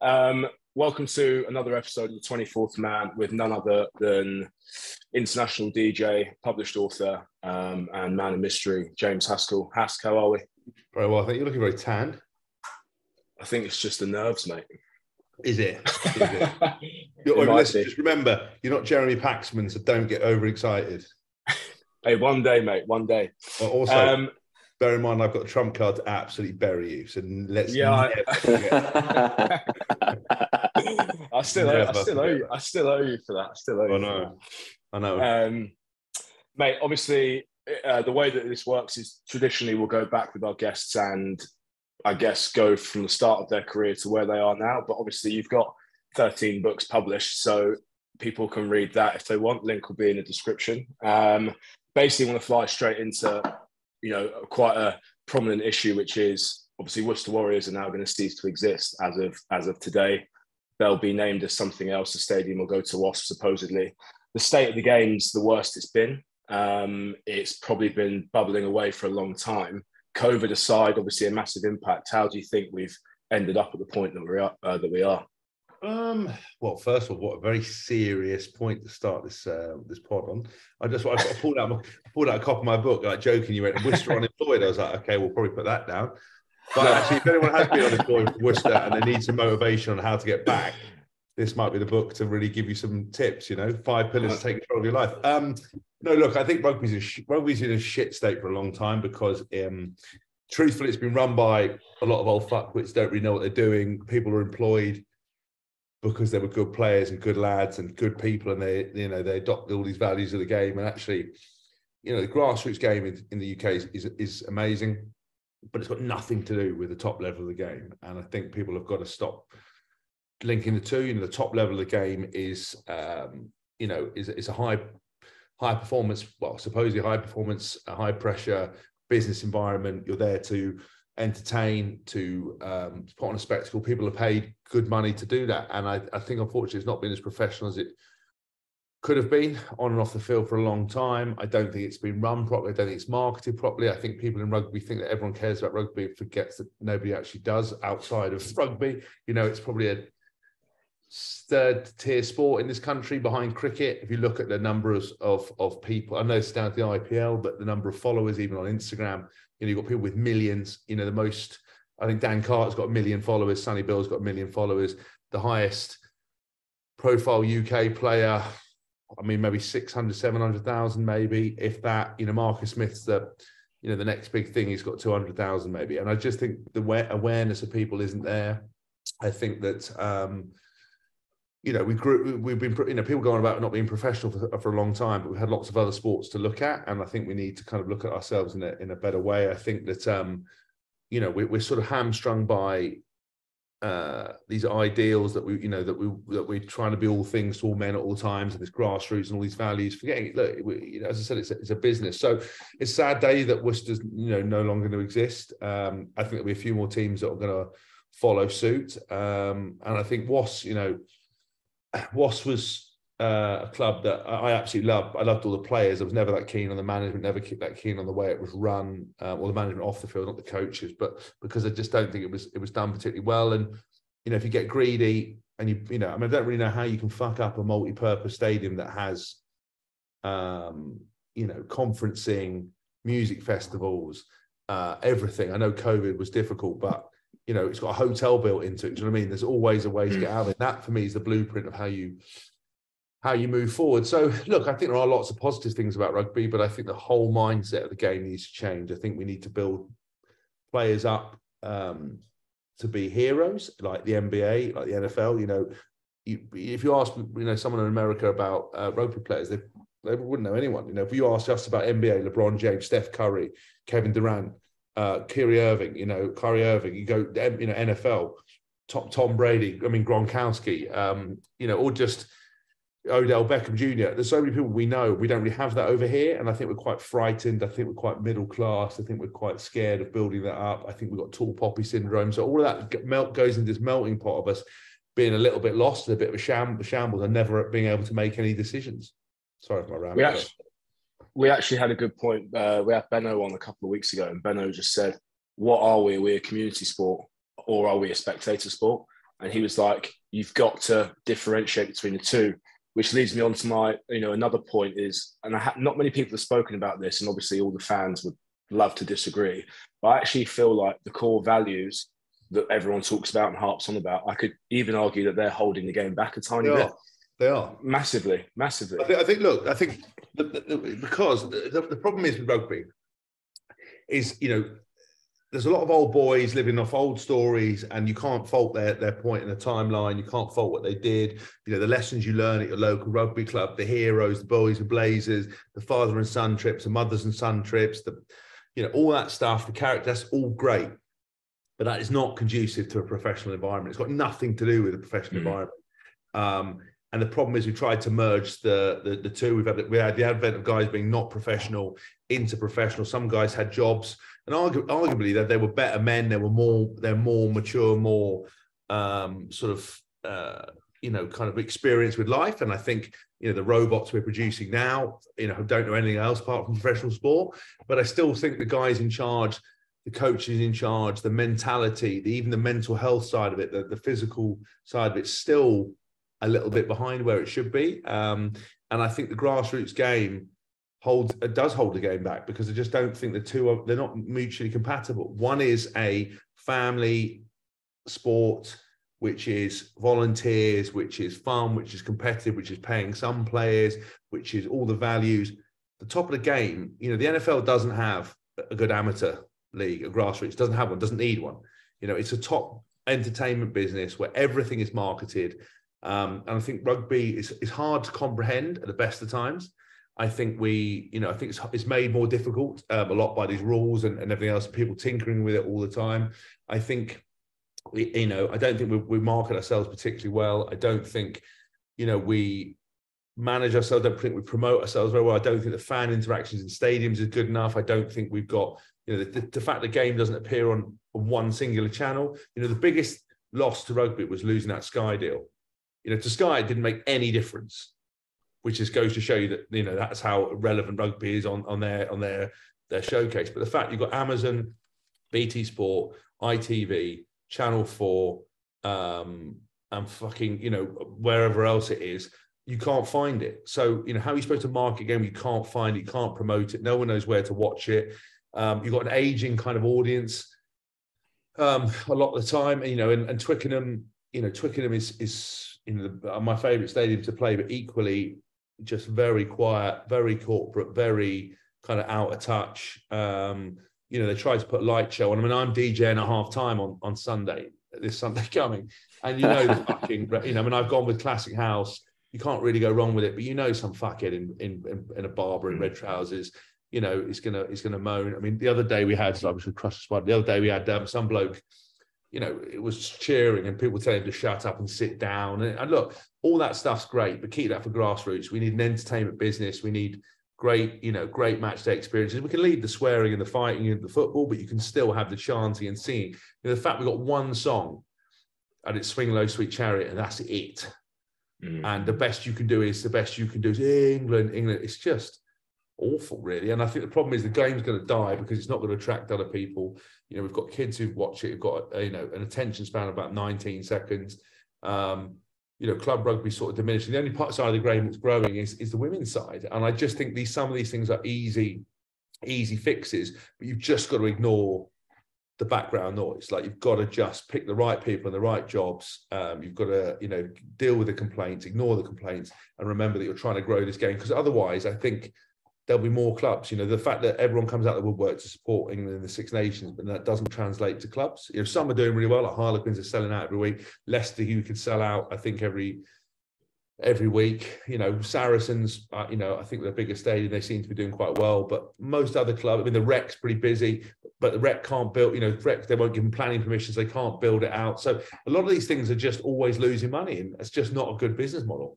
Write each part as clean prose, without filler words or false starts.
Welcome to another episode of the 24th Man with none other than international DJ, published author, and man of mystery, James Haskell. Haskell, how are we? Very well. I think you're looking very tanned. I think it's just the nerves, mate. Is it? Listen, just remember, you're not Jeremy Paxman, so don't get overexcited. Hey, one day, mate, one day. But also, bear in mind, I've got a trump card to absolutely bury you, so let's never forget. I still owe you for that. I know. Mate, obviously, the way that this works is traditionally we'll go back with our guests and I guess go from the start of their career to where they are now. But obviously, you've got 13 books published, so people can read that if they want. Link will be in the description. Basically, want to fly straight into, quite a prominent issue, which is obviously Worcester Warriors are now going to cease to exist as of today. They'll be named as something else. The stadium will go to Wasp, supposedly. The state of the game's the worst it's been. It's probably been bubbling away for a long time. COVID aside, obviously a massive impact. How do you think we've ended up at the point that we are? Well, first of all, what a very serious point to start this pod on. I pulled out a copy of my book, like joking. You went Worcester unemployed. I was like, okay, we'll probably put that down. But actually, if anyone has been unemployed from Worcester and they need some motivation on how to get back, this might be the book to really give you some tips. 5 pillars to take control of your life. No, look, I think rugby's in a shit state for a long time because, truthfully, it's been run by a lot of old fuckwits don't really know what they're doing. People are employed because they were good players and good lads and good people, and they adopt all these values of the game. And actually, the grassroots game in the UK is amazing, but it's got nothing to do with the top level of the game. And I think people have got to stop linking the two. The top level of the game is a high performance, well, supposedly high performance, a high pressure business environment. You're there to entertain, to put on a spectacle. People are paid good money to do that. And I think, unfortunately, it's not been as professional as it could have been on and off the field for a long time. I don't think it's been run properly. I don't think it's marketed properly. I think people in rugby think that everyone cares about rugby and forgets that nobody actually does outside of rugby. It's probably a third tier sport in this country behind cricket. If you look at the number of people, I know it's down to the IPL, but the number of followers, even on Instagram, you've got people with millions. The most, I think Dan Carter's got 1 million followers, Sonny Bill's got 1 million followers. The highest profile UK player, maybe 600, 700,000, maybe, if that. Marcus Smith's the next big thing. He's got 200,000 maybe. And I just think the awareness of people isn't there. I think that we've been, people going about not being professional for a long time, but we've had lots of other sports to look at. And I think we need to kind of look at ourselves in a better way. I think that, we're sort of hamstrung by these ideals that we're trying to be all things to all men at all times, and this grassroots and all these values, forgetting, look, as I said, it's a business. So it's a sad day that Worcester's, no longer going to exist. I think there'll be a few more teams that are going to follow suit. And I think Wasp was a club that I absolutely loved. I loved all the players. I was never that keen on the management, never that keen on the way it was run, or the management off the field, not the coaches, but because I just don't think it was done particularly well. And, if you get greedy and I don't really know how you can fuck up a multi-purpose stadium that has, conferencing, music festivals, everything. I know COVID was difficult, but it's got a hotel built into it. Do you know what I mean? There's always a way to get out of it. That, for me, is the blueprint of how you move forward. So, look, I think there are lots of positive things about rugby, but I think the whole mindset of the game needs to change. I think we need to build players up to be heroes, like the NBA, like the NFL. If you ask, someone in America about rugby players, they wouldn't know anyone. If you ask us about NBA, LeBron James, Steph Curry, Kevin Durant, Kyrie Irving, you go, NFL, Tom Brady, Gronkowski, or just Odell Beckham Jr. There's so many people we know. We don't really have that over here. And I think we're quite frightened. I think we're quite middle class. I think we're quite scared of building that up. I think we've got tall poppy syndrome. So all of that goes into this melting pot of us being a little bit lost, a bit of a shambles, and never being able to make any decisions. Sorry for my rant. We actually had a good point. We had Benno on a couple of weeks ago, and Benno just said, what are we? Are we a community sport, or are we a spectator sport? And he was like, you've got to differentiate between the two, which leads me on to my, another point is, and not many people have spoken about this, and obviously all the fans would love to disagree, but I actually feel like the core values that everyone talks about and harps on about, I could even argue that they're holding the game back a tiny bit. They are. Massively. Because the problem is with rugby is, there's a lot of old boys living off old stories, and you can't fault their point in the timeline. You can't fault what they did. The lessons you learn at your local rugby club, the heroes, the boys and blazers, the father and son trips, the mothers and son trips, all that stuff, the character, that's all great. But that is not conducive to a professional environment. It's got nothing to do with a professional environment. And the problem is we tried to merge the two. We had the advent of guys being not professional into professional. Some guys had jobs, and arguably that they were better men. They're more mature, more kind of experienced with life. And I think the robots we're producing now, don't know anything else apart from professional sport. But I still think the guys in charge, the coaches in charge, the mentality, even the mental health side of it, the physical side of it, still a little bit behind where it should be. And I think the grassroots game does hold the game back, because I just don't think they're not mutually compatible. One is a family sport, which is volunteers, which is fun, which is competitive, which is paying some players, which is all the values. The top of the game, the NFL doesn't have a good amateur league, a grassroots, doesn't have one, doesn't need one. It's a top entertainment business where everything is marketed. And I think rugby is hard to comprehend at the best of times. I think it's made more difficult a lot by these rules and everything else, people tinkering with it all the time. I think, I don't think we market ourselves particularly well. I don't think, we manage ourselves. I don't think we promote ourselves very well. I don't think the fan interactions in stadiums is good enough. I don't think we've got, the fact the game doesn't appear on one singular channel. The biggest loss to rugby was losing that Sky deal. To Sky, it didn't make any difference, which just goes to show you that, that's how relevant rugby is on their showcase. But the fact you've got Amazon, BT Sport, ITV, Channel 4, and fucking, wherever else it is, you can't find it. So, how are you supposed to market a game? You can't find it, you can't promote it. No one knows where to watch it. You've got an aging kind of audience a lot of the time, and Twickenham, Twickenham is my favourite stadium to play, but equally just very quiet, very corporate, very kind of out of touch. They tried to put a light show on. I mean, I'm DJing at half time on Sunday, this Sunday coming, and the fucking, I've gone with Classic House. You can't really go wrong with it, but some fuckhead in a barber in red trousers, is gonna moan. I mean, the other day we had, I was with Crush the Spot. The other day we had some bloke. It was cheering and people telling him to shut up and sit down. And look, all that stuff's great, but keep that for grassroots. We need an entertainment business. We need great match day experiences. We can leave the swearing and the fighting and the football, but you can still have the chanting and singing. The fact we've got one song and it's Swing Low, Sweet Chariot, and that's it. And the best you can do is England. It's just awful, really. And I think the problem is the game's going to die because it's not going to attract other people. We've got kids who watch it, who've got an attention span of about 19 seconds. Club rugby sort of diminishing. The only side of the game that's growing is the women's side. And I just think some of these things are easy fixes, but you've just got to ignore the background noise. Like, you've got to just pick the right people and the right jobs. You've got to, deal with the complaints, ignore the complaints, and remember that you're trying to grow this game. Because otherwise, I think there'll be more clubs. The fact that everyone comes out of the woodwork to support England in the Six Nations, but that doesn't translate to clubs. Some are doing really well, like Harlequins are selling out every week. Leicester, who could sell out, I think, every week. Saracens, I think their biggest stadium, they seem to be doing quite well. But most other clubs, the Rec's pretty busy, but the Rec can't build, Rec, they won't give them planning permissions, they can't build it out. So a lot of these things are just always losing money, and it's just not a good business model.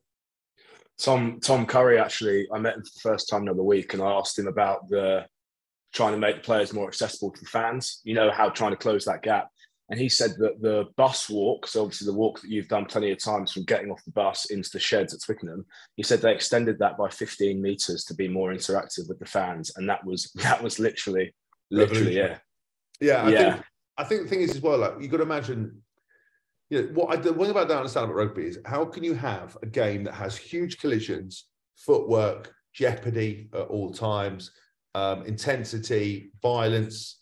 Tom Curry, actually, I met him for the first time the other week, and I asked him about trying to make the players more accessible to fans, how trying to close that gap. And he said that the bus walk, so obviously the walk that you've done plenty of times from getting off the bus into the sheds at Twickenham, he said they extended that by 15 metres to be more interactive with the fans. And that was literally, yeah. Yeah, I think the thing is as well, like, you've got to imagine the one thing I don't understand about rugby is how can you have a game that has huge collisions, footwork, jeopardy at all times, intensity, violence,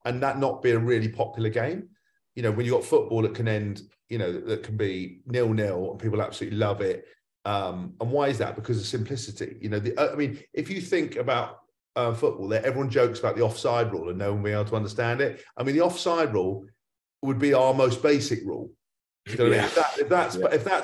and that not be a really popular game? When you've got football that can end, that can be 0-0 and people absolutely love it. And why is that? Because of simplicity. If you think about football, everyone jokes about the offside rule and no one being able to understand it. I mean, the offside rule would be our most basic rule. You know what I mean?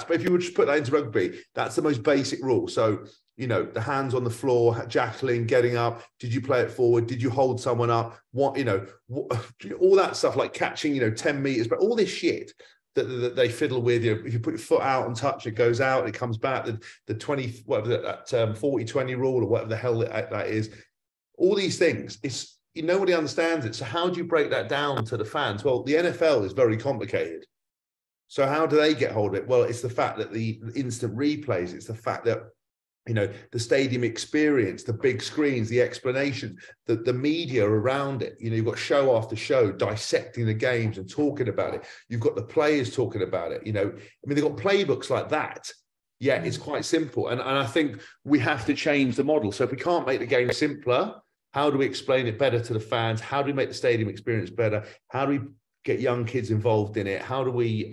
If you would just put that into rugby, that's the most basic rule. So, the hands on the floor, jackling, getting up. Did you play it forward? Did you hold someone up? All that stuff like catching, 10 meters, but all this shit that they fiddle with. If you put your foot out and touch, it goes out, it comes back. The 20, whatever that 40-20 rule or whatever the hell that is. All these things, nobody understands it. So how do you break that down to the fans? Well, the NFL is very complicated. So how do they get hold of it? Well, it's the fact that the instant replays, it's the fact that, the stadium experience, the big screens, the explanation, the media around it. You've got show after show dissecting the games and talking about it. You've got the players talking about it. They've got playbooks like that. Yeah, it's quite simple. And I think we have to change the model. So if we can't make the game simpler, how do we explain it better to the fans? How do we make the stadium experience better? How do we get young kids involved in it? How do we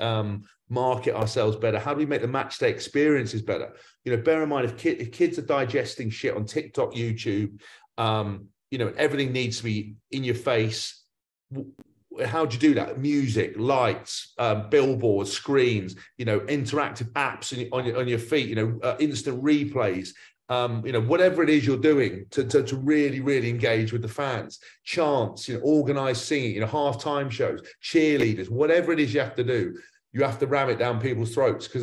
market ourselves better? How do we make the match day experiences better? Bear in mind, if kids are digesting shit on TikTok, YouTube, everything needs to be in your face. How do you do that? Music, lights, billboards, screens, interactive apps on your feet, instant replays, whatever it is you're doing to really, really engage with the fans. Chants, organized singing, halftime shows, cheerleaders, whatever it is you have to do, you have to ram it down people's throats because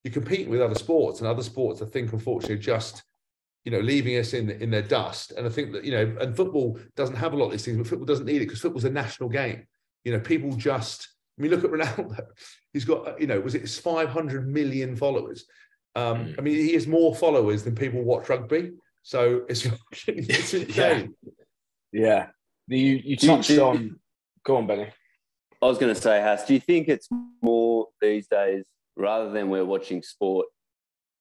you're competing with other sports, and other sports, I think, unfortunately, just, leaving us in their dust. And I think that, and football doesn't have a lot of these things, but football doesn't need it because football's a national game. People just, look at Ronaldo. He's got, it's 500 million followers. He has more followers than people watch rugby. So it's insane. Yeah. You touched on... Go on, Benny. I was going to say, Has, do you think it's more these days, rather than we're watching sport,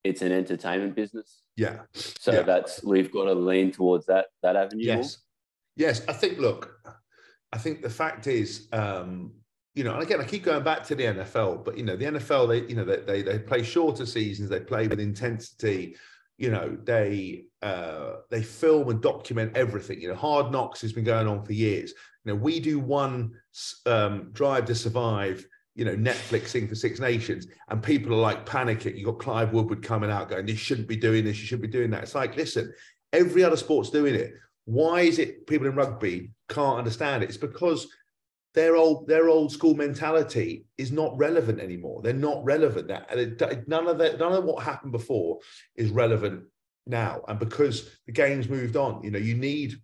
it's an entertainment business? Yeah. So we've got to lean towards that avenue. Yes. More? Yes. I think the fact is, and again, I keep going back to the NFL, but, the NFL, they play shorter seasons, they play with intensity, they film and document everything. Hard Knocks has been going on for years. We do one Drive to Survive, Netflix thing for Six Nations, and people are like panicking. You've got Clive Woodward coming out going, "You shouldn't be doing this, you should be doing that." It's like, listen, every other sport's doing it. Why is it people in rugby can't understand it? It's because their old school mentality is not relevant anymore. They're not relevant. None of what happened before is relevant now. And because the game's moved on, you need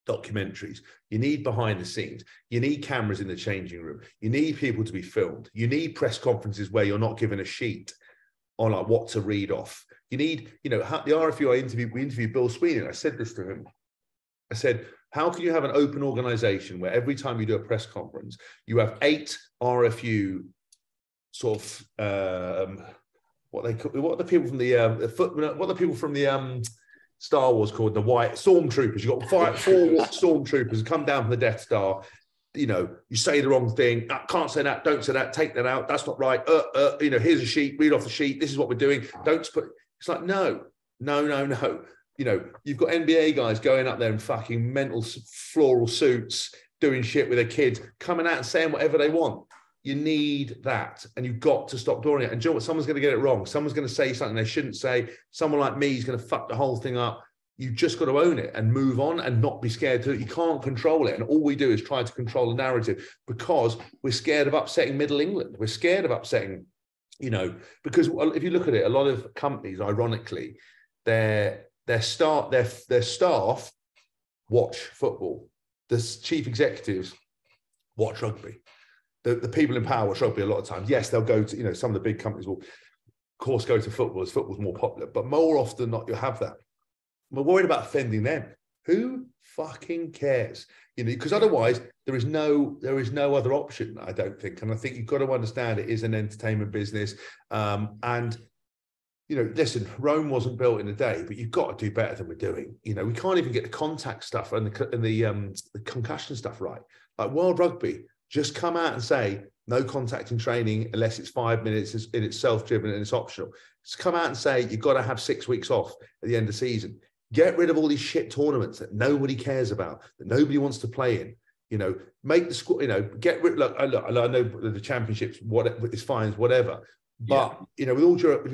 documentaries, you need behind the scenes, you need cameras in the changing room, you need people to be filmed, you need press conferences where you're not given a sheet on like what to read off. You need, the RFU we interviewed Bill Sweeney, and I said this to him. I said, how can you have an open organization where every time you do a press conference, you have 8 RFU sort of what are the people from the Star Wars called the white stormtroopers? You've got 4 stormtroopers who come down from the Death Star. You say the wrong thing. Can't say that. Don't say that. Take that out. That's not right. Here's a sheet. Read off the sheet. This is what we're doing. Don't put. It's like no. You've got NBA guys going up there in fucking mental floral suits, doing shit with their kids, coming out and saying whatever they want. You need that, and you've got to stop doing it. And do you know what? Someone's going to get it wrong. Someone's going to say something they shouldn't say. Someone like me is going to fuck the whole thing up. You've just got to own it and move on and not be scared to it. You can't control it. And all we do is try to control the narrative because we're scared of upsetting Middle England. We're scared of upsetting, because if you look at it, a lot of companies, ironically, their staff watch football. The chief executives watch rugby. The people in power watch rugby a lot of times. Yes, they'll go to, some of the big companies will, of course, go to football as football's more popular. But more often than not, you'll have that. We're worried about offending them. Who fucking cares? You know, because otherwise there is no other option, I don't think. And I think you've got to understand it is an entertainment business. And you know, listen, Rome wasn't built in a day, but you've got to do better than we're doing. You know, we can't even get the contact stuff and the concussion stuff right. Like World Rugby, just come out and say no contact in training unless it's 5 minutes and it's self-driven and it's optional. Just come out and say you've got to have 6 weeks off at the end of the season. Get rid of all these shit tournaments that nobody cares about, that nobody wants to play in. You know, make the squad. You know, get rid. Look, I know the championships, it's fines, whatever. But you know, with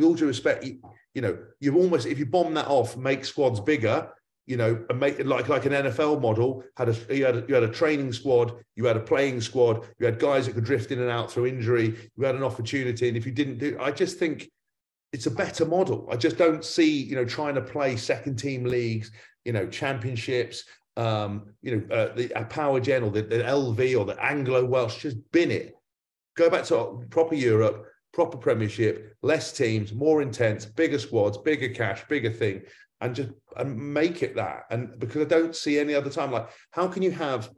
all due respect, you know, you've almost, if you bomb that off, make squads bigger. You know, and make it like an NFL model. You had a training squad, you had a playing squad, you had guys that could drift in and out through injury. You had an opportunity, and if you didn't do, I just think it's a better model. I just don't see, you know, trying to play second team leagues, you know, championships, the Power Gen or the LV or the Anglo Welsh. Just bin it. Go back to proper Europe, proper Premiership, less teams, more intense, bigger squads, bigger cash, bigger thing, and make it that. And because I don't see any other time, like how can you have,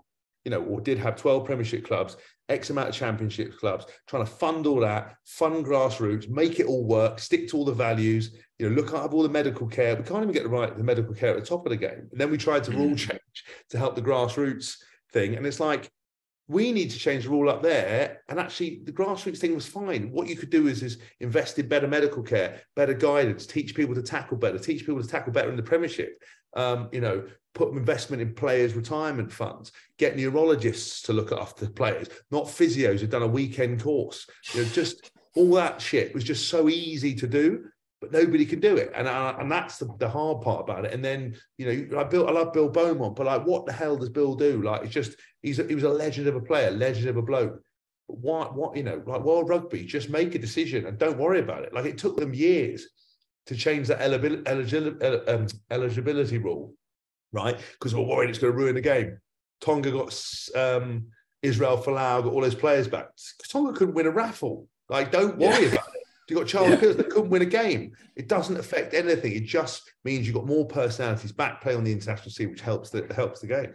you know, or did have 12 Premiership clubs, X amount of Championship clubs, trying to fund all that, fund grassroots, make it all work, stick to all the values, you know, look at all the medical care. We can't even get the medical care at the top of the game. And then we tried to rule change to help the grassroots thing. And it's like, we need to change the rule up there. And actually the grassroots thing was fine. What you could do is invest in better medical care, better guidance, teach people to tackle better in the Premiership. You know, put investment in players' retirement funds, get neurologists to look after players, not physios who've done a weekend course. You know, just all that shit was just so easy to do, but nobody can do it. And that's the hard part about it. And then, you know, I love Bill Beaumont, but like, what the hell does Bill do? Like, it's just, he was a legend of a player, legend of a bloke. But what, you know, like World Rugby, just make a decision and don't worry about it. Like, it took them years to change that eligibility rule, right? Because we're worried it's going to ruin the game. Tonga got Israel Folau, got all those players back. Tonga couldn't win a raffle. Like, don't worry about it. You got Charles Pierce that couldn't win a game. It doesn't affect anything. It just means you've got more personalities back play on the international scene, which helps the game.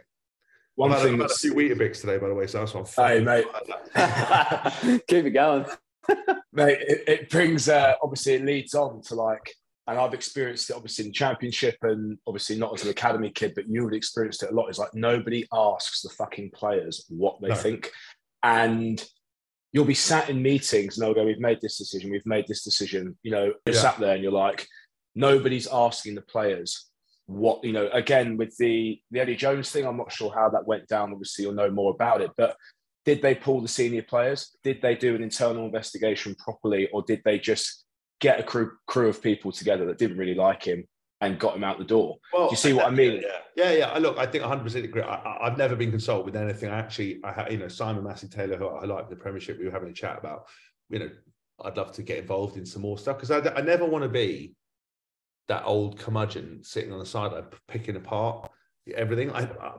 One thing that's a few Weetabix today, by the way, so that's what I'm. Hey, mate. Keep it going. Mate, it brings, obviously, it leads on to like, and I've experienced it obviously in Championship and obviously not as an academy kid, but you would have experienced it a lot. It's like nobody asks the fucking players what they think. And you'll be sat in meetings and they'll go, we've made this decision. You know, you're sat there and you're like, nobody's asking the players what, you know, again, with the Eddie Jones thing, I'm not sure how that went down. Obviously, you'll know more about it, but did they pull the senior players? Did they do an internal investigation properly? Or did they just get a crew of people together that didn't really like him and got him out the door? Well, do you see what I mean? Yeah. Look, I think 100% agree. I've never been consulted with anything. You know, Simon Massey-Taylor, who I like the Premiership, we were having a chat about, you know, I'd love to get involved in some more stuff because I never want to be that old curmudgeon sitting on the sideline picking apart everything.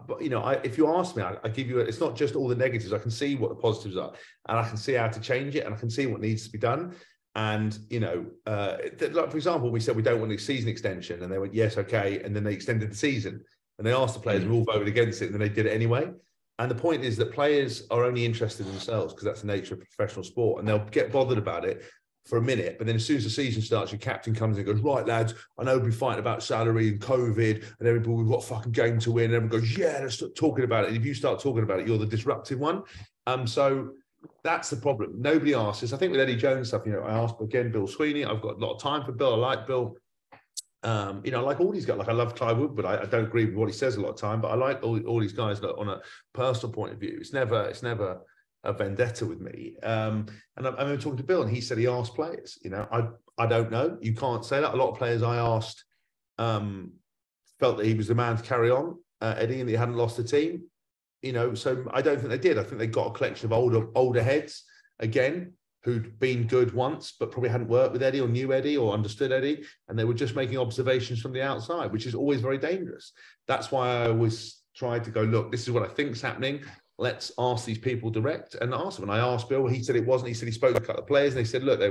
But you know, if you ask me, I give you. It's not just all the negatives. I can see what the positives are, and I can see how to change it, and I can see what needs to be done. And you know, like for example, we said we don't want a season extension, and they went yes, okay, and then they extended the season, and they asked the players, and we all voted against it, and then they did it anyway. And the point is that players are only interested in themselves because that's the nature of professional sport, and they'll get bothered about it for a minute, but then as soon as the season starts, your captain comes in and goes, right, lads, I know we'll be fighting about salary and COVID and everybody, we've got a fucking game to win. And everyone goes, yeah, let's start talking about it. And if you start talking about it, you're the disruptive one. So that's the problem. Nobody asks this. I think with Eddie Jones stuff, you know, I asked again, Bill Sweeney. I've got a lot of time for Bill. I like Bill. You know, I like all these guys. Like I love Clive Wood, but I don't agree with what he says a lot of time. But I like all these guys on a personal point of view. It's never a vendetta with me. And I'm talking to Bill, and he said he asked players. You know, I don't know. You can't say that. A lot of players I asked felt that he was the man to carry on, Eddie, and he hadn't lost the team. You know, so I don't think they did. I think they got a collection of older heads again who'd been good once, but probably hadn't worked with Eddie or knew Eddie or understood Eddie, and they were just making observations from the outside, which is always very dangerous. That's why I always tried to go, look, this is what I think is happening. Let's ask these people direct and ask them. And I asked Bill, he said it wasn't. He said he spoke to a couple of players and they said, look, they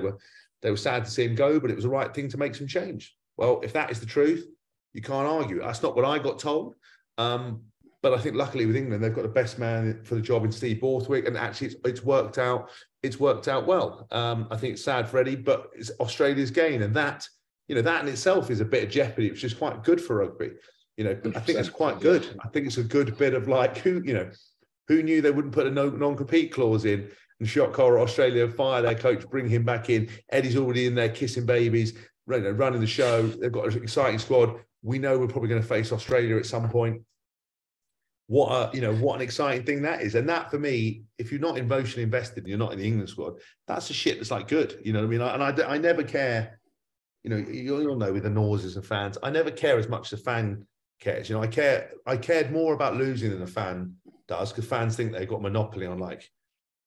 were sad to see him go, but it was the right thing to make some change. Well, if that is the truth, you can't argue. That's not what I got told. But But I think luckily with England, they've got the best man for the job in Steve Borthwick, and actually it's worked out. It's worked out well. I think it's sad for Eddie, but it's Australia's gain, and that that in itself is a bit of jeopardy, which is quite good for rugby. I think it's quite good. I think it's a good bit of like who knew they wouldn't put a non-compete clause in, and shot caller Australia fire their coach, bring him back in. Eddie's already in there kissing babies, running the show. They've got an exciting squad. We know we're probably going to face Australia at some point. What an exciting thing that is. And that for me, if you're not emotionally invested and you're not in the England squad, that's the shit that's like good. You know what I mean? And I never care, you'll know with the noises of fans, I never care as much as a fan cares. I cared more about losing than a fan does, because fans think they've got monopoly on like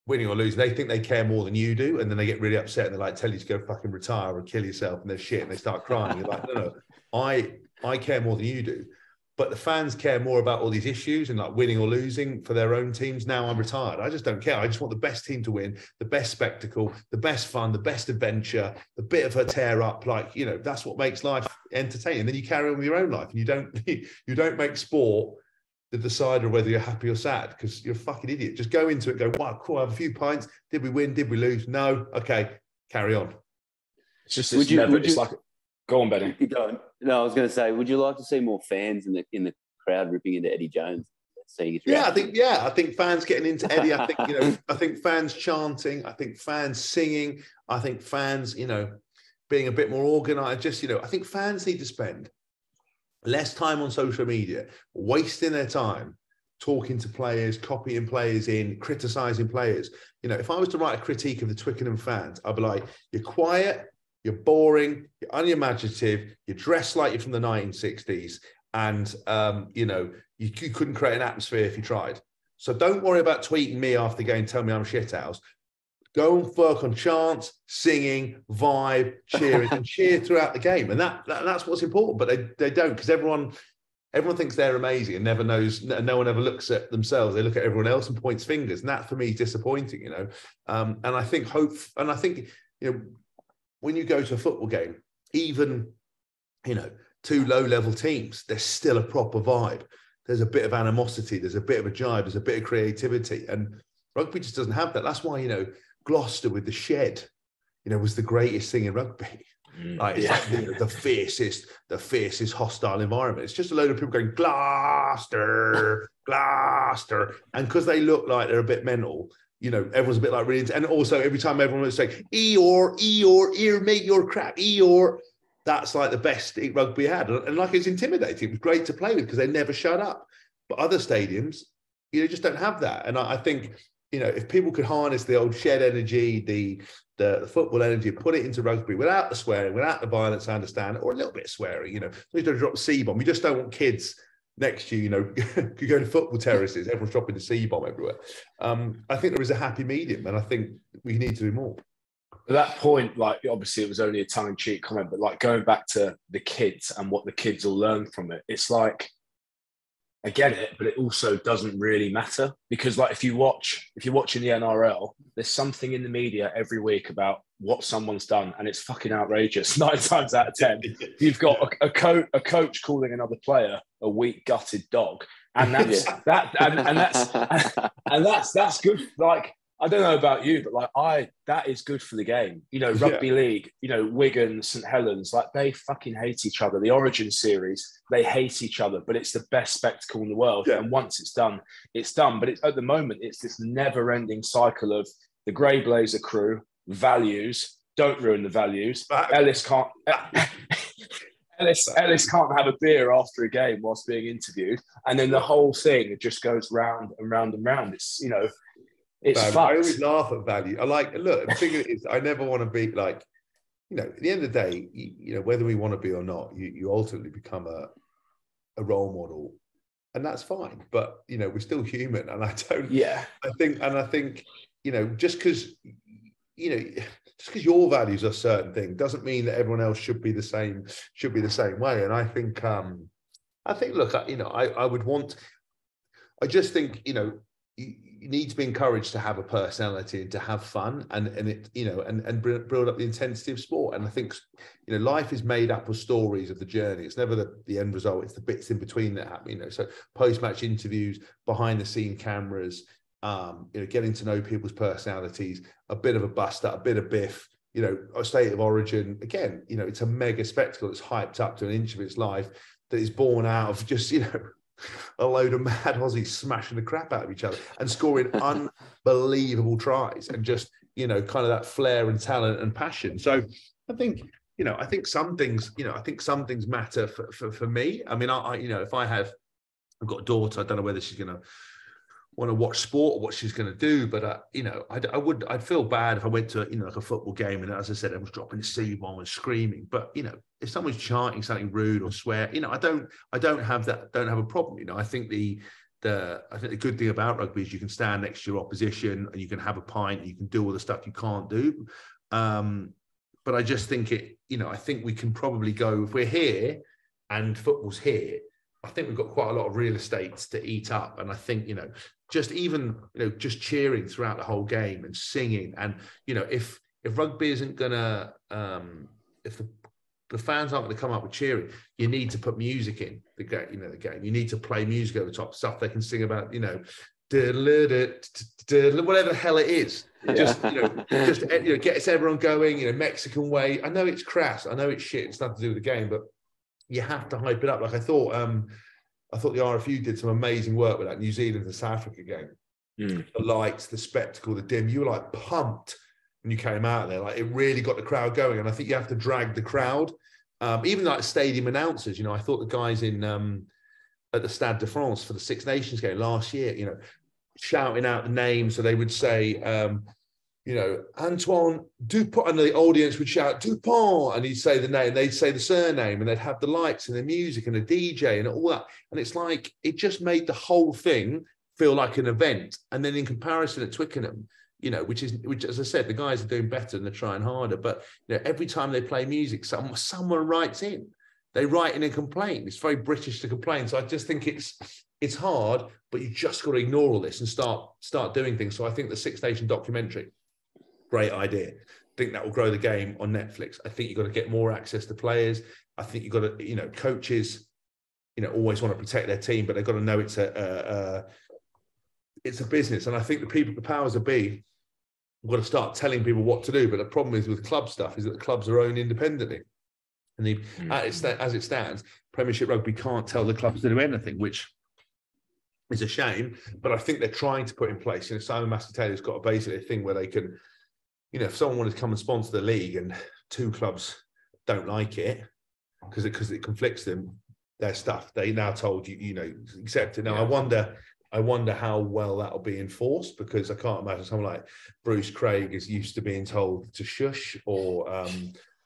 winning or losing. They think they care more than you do, and then they get really upset and they're like, tell you to go fucking retire or kill yourself, and they're shit and they start crying. You're like, no, I care more than you do. But the fans care more about all these issues and like winning or losing for their own teams. Now I'm retired. I just don't care. I just want the best team to win, the best spectacle, the best fun, the best adventure, the bit of a tear up. Like, that's what makes life entertaining. And then you carry on with your own life, and you don't make sport the decider whether you're happy or sad, because you're a fucking idiot. Just go into it, go, wow, cool, I have a few pints. Did we win? Did we lose? No. Okay, carry on. It's just, it's like, go on, Benny. Keep going. No, I was going to say, would you like to see more fans in the crowd ripping into Eddie Jones? I think fans getting into Eddie. I think I think fans chanting. I think fans singing. I think fans being a bit more organised. Just I think fans need to spend less time on social media, wasting their time talking to players, copying players in, criticising players. If I was to write a critique of the Twickenham fans, I'd be like, you're quiet, you're boring, you're unimaginative, you dress like you're from the 1960s, and you couldn't create an atmosphere if you tried. So don't worry about tweeting me after the game, tell me I'm shithouse. Go and work on chants, singing, vibe, cheering, and cheer throughout the game. And that's what's important. But they don't, because everyone thinks they're amazing and never knows. No one ever looks at themselves. They look at everyone else and points fingers. And that for me is disappointing. And I think when you go to a football game, even two low-level teams, there's still a proper vibe. There's a bit of animosity. There's a bit of a jibe. There's a bit of creativity. And rugby just doesn't have that. That's why Gloucester with the shed, was the greatest thing in rugby. Like, it's like the fiercest hostile environment. It's just a load of people going, Gloucester, Gloucester. And because they look like they're a bit mental, everyone's a bit like really, and also every time everyone would say, Eeyore, mate, you're crap, Eeyore. That's like the best rugby had. And like, it's intimidating. It was great to play with because they never shut up. But other stadiums, just don't have that. And I think, if people could harness the old shed energy, the football energy, put it into rugby without the swearing, without the violence, I understand, or a little bit of swearing, you don't drop the C-bomb. You just don't want kids next to you, you go to football terraces, everyone's dropping the C-bomb everywhere. I think there is a happy medium, and I think we need to do more. At that point, like, obviously it was only a tongue-in-cheek comment, but like going back to the kids and what the kids will learn from it, it's like, I get it, but it also doesn't really matter, because like if you're watching the NRL, there's something in the media every week about what someone's done, and it's fucking outrageous. 9 times out of 10, you've got a coach calling another player a weak gutted dog, and that's that's good. Like, I don't know about you, but like that is good for the game. Rugby league, Wigan, St Helens, like they fucking hate each other. The Origin series, they hate each other, but it's the best spectacle in the world. Yeah. And once it's done, it's done. But at the moment, it's this never-ending cycle of the Grey Blazer crew, values, don't ruin the values. Ellis can't have a beer after a game whilst being interviewed. And then the whole thing, it just goes round and round and round. It's, it's I always laugh at value. The thing is, I never want to be like, at the end of the day, whether we want to be or not, you ultimately become a role model, and that's fine. But we're still human, and I don't. Yeah. I think just because your values are a certain thing doesn't mean that everyone else should be the same way. And I think look, I would want. I just think you need to be encouraged to have a personality and to have fun and it, you know, and build up the intensity of sport. And I think, you know, life is made up of stories of the journey. It's never the end result. It's the bits in between that happen, you know. So post-match interviews, behind the scene cameras, you know, getting to know people's personalities, a bit of a bust up, a bit of biff, you know, a state of origin. Again, you know, it's a mega spectacle that's hyped up to an inch of its life that is born out of just, you know, a load of mad Aussies smashing the crap out of each other and scoring unbelievable tries and just, you know, kind of that flair and talent and passion. So I think, you know, I think some things matter for me. I mean, I you know, if I've got a daughter, I don't know whether she's going to want to watch sport or what she's going to do, but you know, I'd feel bad if I went to, you know, like a football game and, as I said, I was dropping the C-bomb and screaming. But you know, if someone's chanting something rude or swear, you know, I don't have a problem. You know, I think the good thing about rugby is you can stand next to your opposition and you can have a pint, you can do all the stuff you can't do. But I just think I think we can probably go, if we're here and football's here, I think we've got quite a lot of real estate to eat up. And I think, you know, just even, you know, just cheering throughout the whole game and singing. And, you know, if rugby isn't going to, if the fans aren't going to come up with cheering, you need to put music in the game, you know, the game. You need to play music over the top, stuff they can sing about, you know, whatever the hell it is. Just, you know, gets everyone going, you know, Mexican way. I know it's crass. I know it's shit. It's nothing to do with the game, but you have to hype it up. Like I thought the RFU did some amazing work with that New Zealand and South Africa game. The lights, the spectacle, the dim. You were like pumped when you came out of there. Like it really got the crowd going. And I think you have to drag the crowd. Even like stadium announcers, you know, I thought the guys in at the Stade de France for the Six Nations game last year, you know, shouting out the names. So they would say, you know, Antoine Dupont, and the audience would shout Dupont, and he'd say the name, they'd say the surname, and they'd have the lights and the music and the DJ and all that. And it's like, it just made the whole thing feel like an event. And then in comparison at Twickenham, you know, which as I said, the guys are doing better and they're trying harder. But you know, every time they play music, someone writes in. They write in a complaint. It's very British to complain. So I just think it's hard, but you just got to ignore all this and start doing things. So I think the Six Nation documentary, great idea. I think that will grow the game on Netflix. I think you've got to get more access to players. I think you've got to, you know, coaches, you know, always want to protect their team, but they've got to know it's a business. And I think the powers that be have got to start telling people what to do. But the problem is with club stuff is that the clubs are owned independently. And as it stands, Premiership Rugby can't tell the clubs to do anything, which is a shame. But I think they're trying to put in place, you know, Simon Massey-Taylor's got basically a thing where they can, you know, if someone wanted to come and sponsor the league and two clubs don't like it because it conflicts them, their stuff, they now told you, you know, accept it. Now, yeah. I wonder how well that'll be enforced, because I can't imagine someone like Bruce Craig is used to being told to shush, or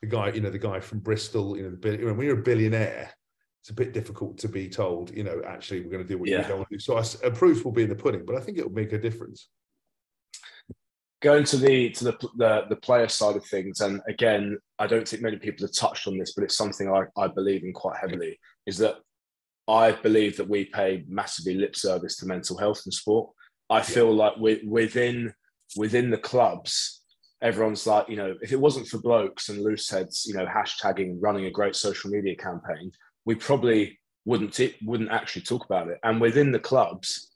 the guy from Bristol, you know, when you're a billionaire, it's a bit difficult to be told, you know, actually we're going to do what you don't want to do. So a proof will be in the pudding, but I think it will make a difference. Going to the player side of things, and again, I don't think many people have touched on this, but it's something I believe in quite heavily, is that I believe that we pay massively lip service to mental health in sport. I feel like within the clubs, everyone's like, you know, if it wasn't for blokes and loose heads, you know, hashtagging, running a great social media campaign, we probably wouldn't actually talk about it. And within the clubs,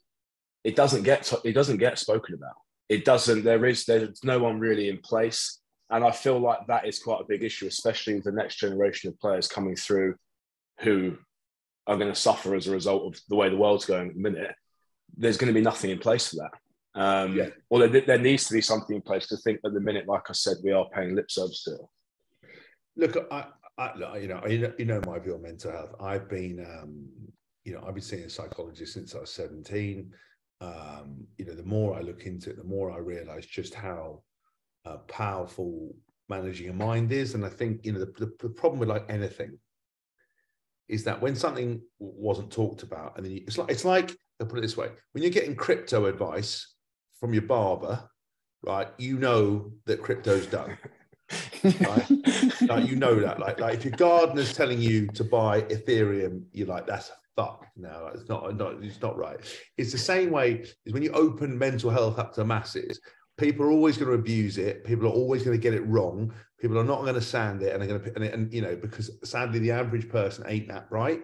it doesn't get spoken about. It doesn't. There's no one really in place, and I feel like that is quite a big issue, especially with the next generation of players coming through, who are going to suffer as a result of the way the world's going at the minute. There's going to be nothing in place for that. Or there needs to be something in place, to think at the minute, like I said, we are paying lip service to it. Look, you know my view on mental health. I've been seeing a psychologist since I was 17. You know, the more I look into it, the more I realize just how powerful managing a mind is. And I think, you know, the problem with like anything is that when something wasn't talked about, and then it's like I'll put it this way: when you're getting crypto advice from your barber, right, you know that crypto's done. Right? Like, you know that. Like if your gardener's telling you to buy Ethereum, you're like, that's fuck. No, it's not right. It's the same way as when you open mental health up to the masses. People are always going to abuse it. People are always going to get it wrong. People are not going to sand it, and they're going to, and you know, because sadly the average person ain't that bright,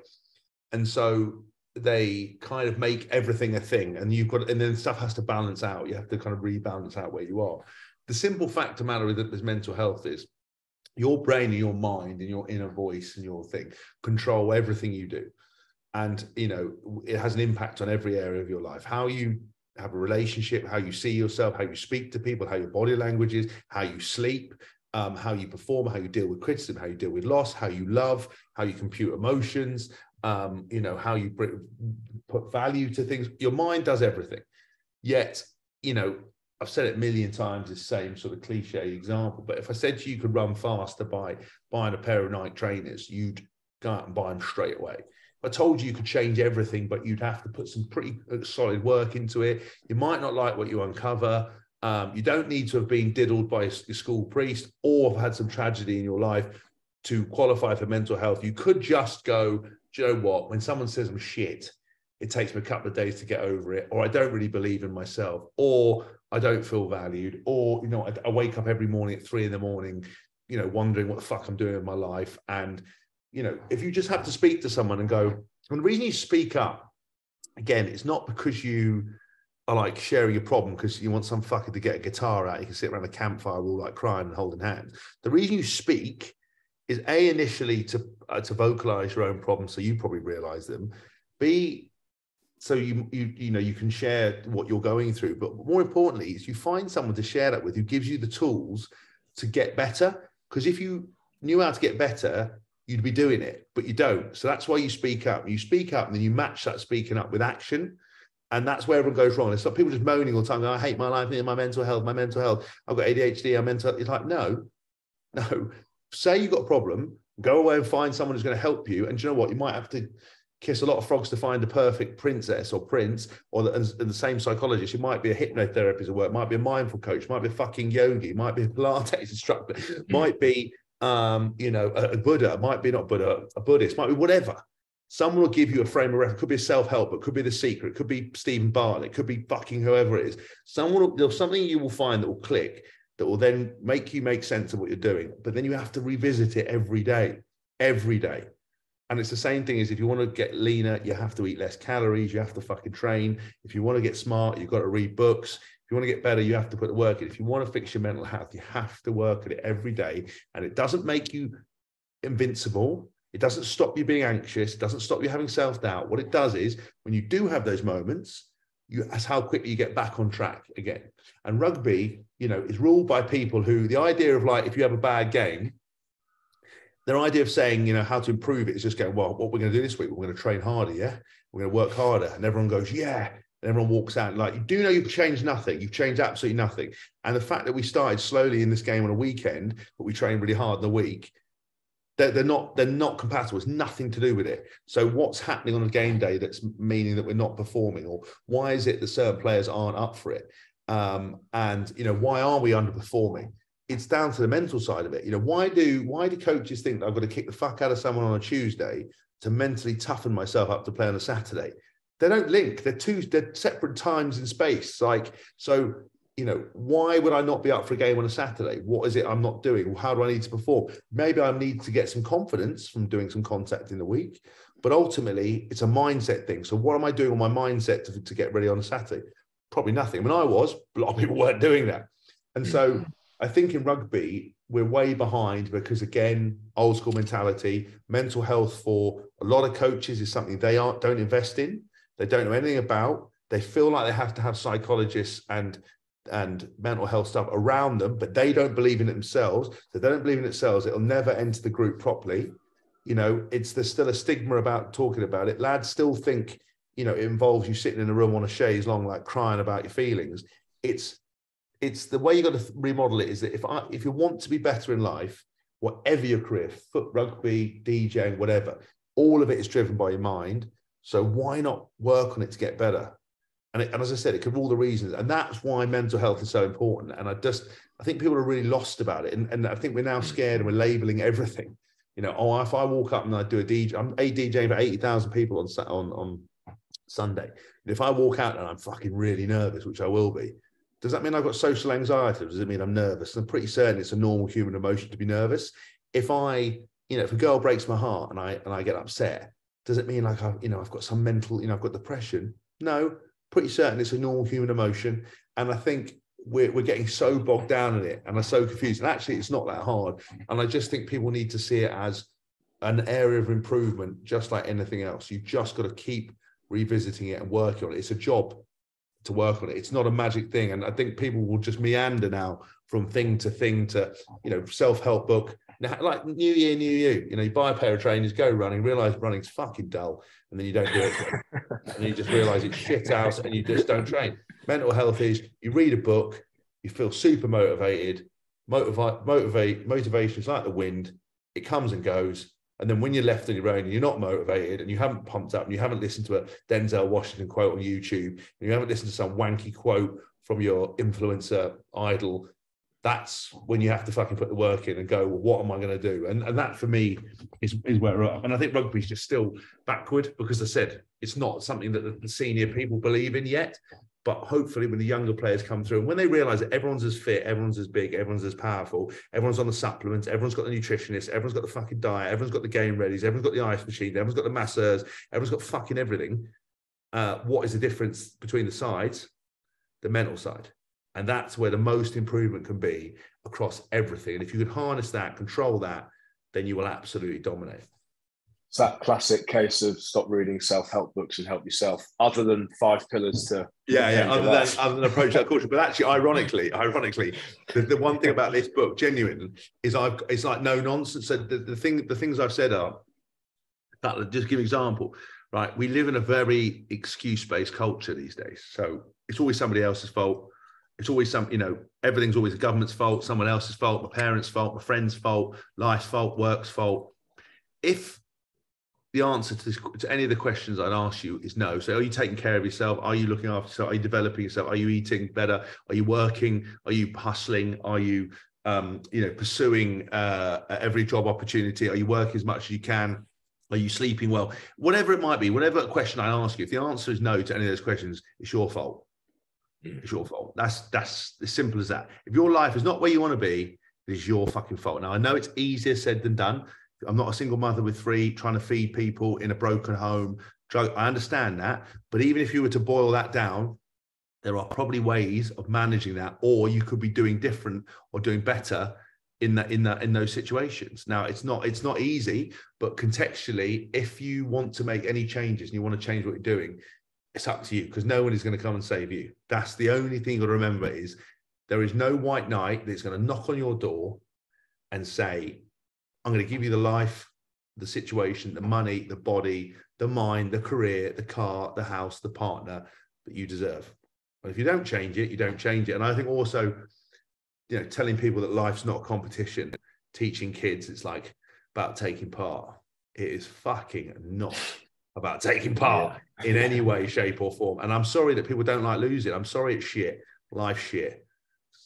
and so they kind of make everything a thing, and and then stuff has to balance out. You have to kind of rebalance out where you are. The simple fact of the matter with mental health is your brain and your mind and your inner voice and your thing control everything you do, and you know it has an impact on every area of your life. How you have a relationship, how you see yourself, how you speak to people, how your body language is, how you sleep, how you perform, how you deal with criticism, how you deal with loss, how you love, how you compute emotions, you know, how you put value to things. Your mind does everything. Yet, you know, I've said it a million times, the same sort of cliche example, but if I said to you could run faster by buying a pair of Nike trainers, you'd go out and buy them straight away. I told you could change everything, but you'd have to put some pretty solid work into it. You might not like what you uncover. You don't need to have been diddled by your school priest or have had some tragedy in your life to qualify for mental health. You could just go, do you know what? When someone says I'm shit, it takes me a couple of days to get over it, or I don't really believe in myself, or I don't feel valued, or, you know, I wake up every morning at 3 a.m, you know, wondering what the fuck I'm doing in my life. And you know, if you just have to speak to someone and go, and the reason you speak up, again, it's not because you are like sharing your problem because you want some fucker to get a guitar out. You can sit around a campfire all like crying and holding hands. The reason you speak is A, initially to vocalize your own problems, so you probably realize them. B, so you know you can share what you're going through. But more importantly, is you find someone to share that with who gives you the tools to get better. Because if you knew how to get better, you'd be doing it, but you don't. So that's why you speak up. You speak up and then you match that speaking up with action. And that's where everyone goes wrong. It's like people just moaning all the time, going, I hate my life, my mental health, I've got ADHD, I'm mental health. It's like, no. Say you've got a problem, go away and find someone who's going to help you. And do you know what? You might have to kiss a lot of frogs to find the perfect princess or prince, or the same psychologist. It might be a hypnotherapist at work, might be a mindful coach, might be a fucking yogi, might be a Pilates instructor, might be you know, a Buddha, might be not Buddha, a Buddhist, might be whatever. Someone will give you a frame of reference. It could be a self-help, it could be The Secret, it could be Stephen Bartlett, it could be fucking whoever it is. There's something you will find that will click, that will then make you make sense of what you're doing. But then you have to revisit it every day. And it's the same thing as if you want to get leaner, you have to eat less calories, you have to fucking train. If you want to get smart, you've got to read books. If you want to get better, you have to put the work in. If you want to fix your mental health, you have to work at it every day. And it doesn't make you invincible. It doesn't stop you being anxious. It doesn't stop you having self-doubt. What it does is when you do have those moments, that's how quickly you get back on track again. And rugby, you know, is ruled by people who, the idea of like, if you have a bad game, their idea of saying, you know, how to improve it is just going, well, what we're going to do this week, we're going to train harder, yeah? We're going to work harder. And everyone goes, yeah. And everyone walks out. Like, you do know you've changed nothing. You've changed absolutely nothing. And the fact that we started slowly in this game on a weekend, but we trained really hard in the week, they're not compatible. It's nothing to do with it. So what's happening on a game day that's meaning that we're not performing? Or why is it that certain players aren't up for it? And, you know, why are we underperforming? It's down to the mental side of it. You know, why do coaches think that I've got to kick the fuck out of someone on a Tuesday to mentally toughen myself up to play on a Saturday? They don't link. They're separate times and space. Like, so, you know, why would I not be up for a game on a Saturday? What is it I'm not doing? How do I need to perform? Maybe I need to get some confidence from doing some contact in the week, but ultimately it's a mindset thing. So what am I doing on my mindset to get ready on a Saturday? Probably nothing. I mean, I was, but a lot of people weren't doing that. And so I think in rugby, we're way behind because, again, old school mentality, mental health for a lot of coaches is something they don't invest in. They don't know anything about. They feel like they have to have psychologists and mental health stuff around them, but they don't believe in it themselves. So they don't believe in it themselves. It'll never enter the group properly. You know, there's still a stigma about talking about it. Lads still think, you know, it involves you sitting in a room on a chaise long, like crying about your feelings. It's the way you got to remodel it is that if you want to be better in life, whatever your career, foot, rugby, DJing, whatever, all of it is driven by your mind. So why not work on it to get better? And as I said, it could be all the reasons. And that's why mental health is so important. And I think people are really lost about it. And I think we're now scared and we're labeling everything. You know, oh, if I walk up and I do a DJ, I'm DJing for 80,000 people on Sunday. And if I walk out and I'm fucking really nervous, which I will be, does that mean I've got social anxiety? Or does it mean I'm nervous? And I'm pretty certain it's a normal human emotion to be nervous. If a girl breaks my heart and I get upset, does it mean like I've got some mental, I've got depression? No, pretty certain it's a normal human emotion. And I think we're getting so bogged down in it and are so confused. And actually, it's not that hard. And I just think people need to see it as an area of improvement, just like anything else. You've just got to keep revisiting it and working on it. It's a job to work on it. It's not a magic thing. And I think people will just meander now from thing to thing to, self-help book. Now, like new year, new you. You buy a pair of trainers, go running, realize running's fucking dull, and then you don't do it again. And you just realize it's shit house and you just don't train. Mental health is you read a book, you feel super motivated, motivation is like the wind, it comes and goes. And then when you're left on your own and you're not motivated and you haven't pumped up and you haven't listened to a Denzel Washington quote on YouTube and you haven't listened to some wanky quote from your influencer idol, that's when you have to fucking put the work in and go, well, what am I going to do? And that for me is where we're at. And I think rugby's just still backward because I said it's not something that the senior people believe in yet. But hopefully when the younger players come through and when they realize that everyone's as fit, everyone's as big, everyone's as powerful, everyone's on the supplements, everyone's got the nutritionist, everyone's got the fucking diet, everyone's got the game readies, everyone's got the ice machine, everyone's got the masseurs, everyone's got fucking everything. What is the difference between the sides? The mental side. And that's where the most improvement can be across everything. And if you can harness that, control that, then you will absolutely dominate. It's that classic case of stop reading self-help books and help yourself, other than 5 pillars to... Other than approach that culture. But actually, ironically, the one thing about this book, genuine, is it's like no nonsense. So the things I've said are, that just give an example, right? We live in a very excuse-based culture these days. So it's always somebody else's fault. It's always everything's always the government's fault, someone else's fault, my parents' fault, my friend's fault, life's fault, work's fault. If the answer to any of the questions I'd ask you is no. So are you taking care of yourself? Are you looking after yourself? Are you developing yourself? Are you eating better? Are you working? Are you hustling? Are you, pursuing every job opportunity? Are you working as much as you can? Are you sleeping well? Whatever it might be, whatever question I ask you, if the answer is no to any of those questions, it's your fault. It's your fault. That's as simple as that. If your life is not where you want to be, it is your fucking fault. Now, I know it's easier said than done. I'm not a single mother with 3 trying to feed people in a broken home. I understand that. But even if you were to boil that down, there are probably ways of managing that, or you could be doing different or doing better in those situations. Now, it's not easy, but contextually, if you want to make any changes and you want to change what you're doing, it's up to you, because no one is going to come and save you. That's the only thing you've got to remember is there is no white knight that's going to knock on your door and say, I'm going to give you the life, the situation, the money, the body, the mind, the career, the car, the house, the partner that you deserve. But if you don't change it, you don't change it. And I think also, telling people that life's not a competition, teaching kids it's like about taking part. It is fucking not about taking part in any way, shape or form. And I'm sorry that people don't like losing. I'm sorry it's shit. Life's shit.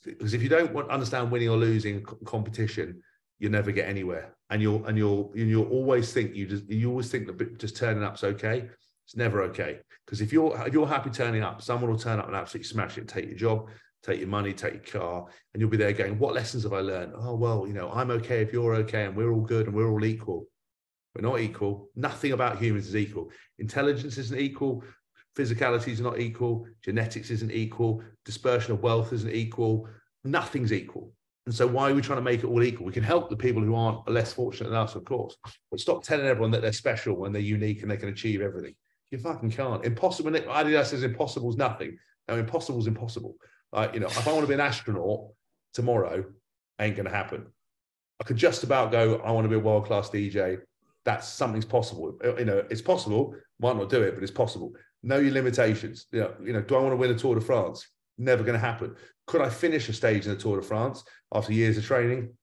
Because if you don't understand winning or losing competition, you'll never get anywhere. And you'll always think you always think that just turning up's okay. It's never okay. Because if you're happy turning up, someone will turn up and absolutely smash it, take your job, take your money, take your car, and you'll be there going, what lessons have I learned? Oh, well, I'm okay if you're okay and we're all good and we're all equal. We're not equal. Nothing about humans is equal. Intelligence isn't equal. Physicality is not equal. Genetics isn't equal. Dispersion of wealth isn't equal. Nothing's equal. And so why are we trying to make it all equal? We can help the people who aren't less fortunate than us, of course. But stop telling everyone that they're special when they're unique and they can achieve everything. You fucking can't. Impossible. Adidas says impossible is nothing. No, impossible is impossible. If I want to be an astronaut tomorrow, ain't going to happen. I could just about go, I want to be a world-class DJ. Something's possible. It's possible. Might not do it, but it's possible. Know your limitations. Do I want to win a Tour de France? Never going to happen. Could I finish a stage in the Tour de France after years of training?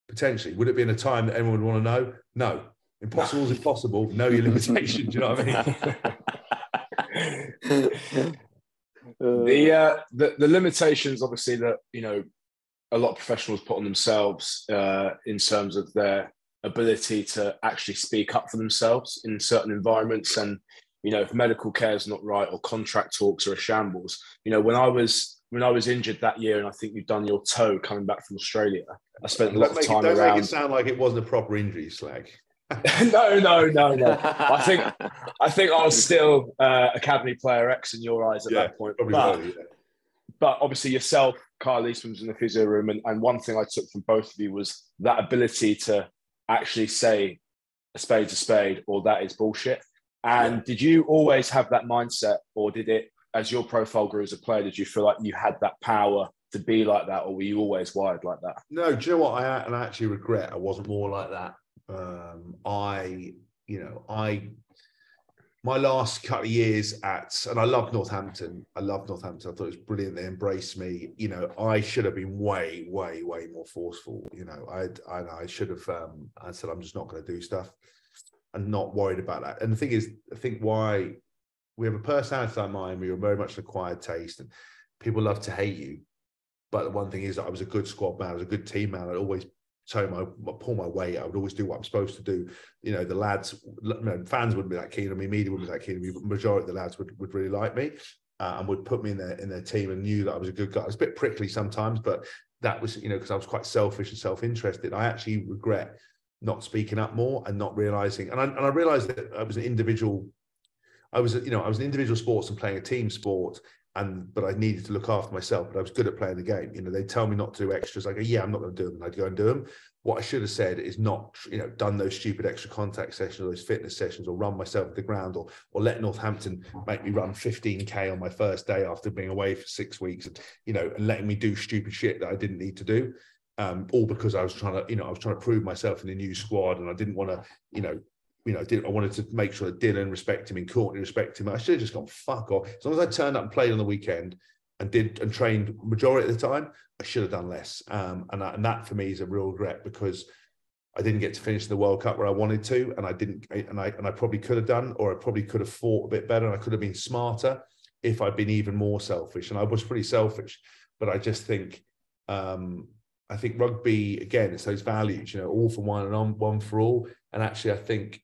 Potentially. Would it be in a time that everyone would want to know? No. Impossible is impossible. Know your limitations. Do you know what I mean? The limitations, obviously, that a lot of professionals put on themselves in terms of their ability to actually speak up for themselves in certain environments, and if medical care is not right or contract talks are a shambles. When I was injured that year, and I think you'd done your toe coming back from Australia, I spent a lot of time around. Don't make it sound like it wasn't a proper injury, Slag. No. I think I was still academy player X in your eyes at that point. But obviously yourself, Kyle Eastman, was in the physio room, and one thing I took from both of you was that ability to actually say a spade's a spade, or that is bullshit. And did you always have that mindset, or did it, as your profile grew as a player, did you feel like you had that power to be like that, or were you always wired like that? No, do you know what? I actually regret I wasn't more like that. My last couple of years and I loved Northampton. I thought it was brilliant. They embraced me. I should have been way, way, way more forceful. I should have. I said, I'm just not going to do stuff, and not worried about that. And the thing is, I think why we have a personality like mine. We were very much an acquired taste, and people love to hate you. But the one thing is that I was a good squad man. I was a good team man. I'd always pull my weight. I would always do what I'm supposed to do. The lads, fans wouldn't be that keen on me, media wouldn't be that keen on me, but the majority of the lads would really like me and would put me in their team, and knew that I was a good guy. I was a bit prickly sometimes, but that was, because I was quite selfish and self-interested. I actually regret not speaking up more and not realizing. And I realized that I was an individual. I was an individual sports and playing a team sport. But I needed to look after myself, but I was good at playing the game. They'd tell me not to do extras. I go, yeah, I'm not going to do them. And I'd go and do them. What I should have said is not, done those stupid extra contact sessions, or those fitness sessions, or run myself to the ground, or let Northampton make me run 15K on my first day after being away for 6 weeks, and letting me do stupid shit that I didn't need to do. All because I was trying to prove myself in the new squad, and I didn't want to, I wanted to make sure that Dylan respected him and Courtney respected him. I should have just gone, fuck off. As long as I turned up and played on the weekend and trained majority of the time, I should have done less. And that for me is a real regret, because I didn't get to finish the World Cup where I wanted to, and I didn't, and I probably could have done, or I probably could have fought a bit better, and I could have been smarter if I'd been even more selfish. And I was pretty selfish, but I just think, I think rugby, again, it's those values, all for one and one for all. And actually, I think,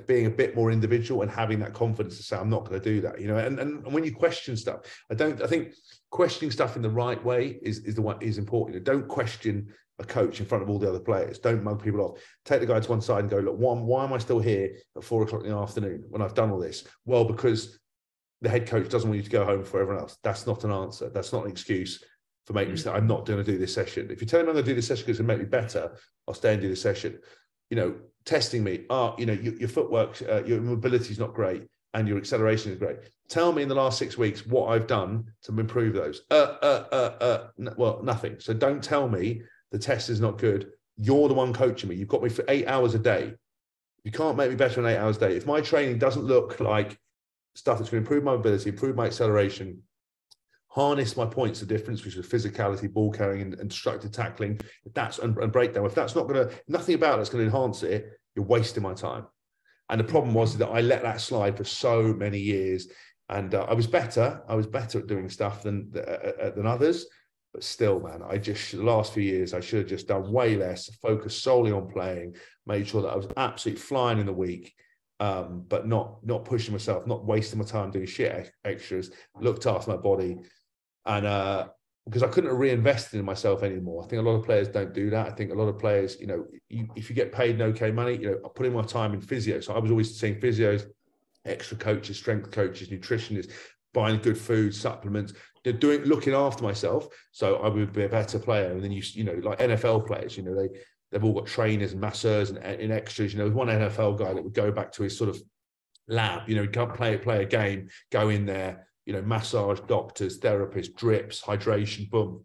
being a bit more individual and having that confidence to say, I'm not going to do that, and when you question stuff, I think questioning stuff in the right way is important. Don't question a coach in front of all the other players. Don't mug people off. Take the guy to one side and go, look, why am I still here at 4:00 in the afternoon when I've done all this? Well, because the head coach doesn't want you to go home for everyone else. That's not an answer. That's not an excuse for making me say, I'm not going to do this session. If you tell me I'm going to do this session because it'll make me better, I'll stay and do the session. Testing me, your footwork, your mobility is not great, and your acceleration is great. Tell me in the last 6 weeks what I've done to improve those. Well, nothing. So don't tell me the test is not good. You're the one coaching me. You've got me for 8 hours a day. You can't make me better in 8 hours a day. If my training doesn't look like stuff that's going to improve my mobility, improve my acceleration, harness my points of difference, which is physicality, ball carrying, and destructive tackling, and breakdown. If that's not going to, nothing about that's going to enhance it, you're wasting my time. And the problem was that I let that slide for so many years, and I was better at doing stuff than others, but still, man, the last few years I should have just done way less, focused solely on playing, made sure that I was absolutely flying in the week. But not pushing myself, not wasting my time doing shit extras, looked after my body. And because I couldn't have reinvested in myself anymore. I think a lot of players don't do that. I think a lot of players, if you get paid an okay money, I put in my time in physio. So I was always seeing physios, extra coaches, strength coaches, nutritionists, buying good food, supplements, looking after myself. So I would be a better player. And then like NFL players, they've all got trainers and masseurs and extras. There's one NFL guy that would go back to his sort of lab, he can't play a game, go in there, massage, doctors, therapists, drips, hydration, boom.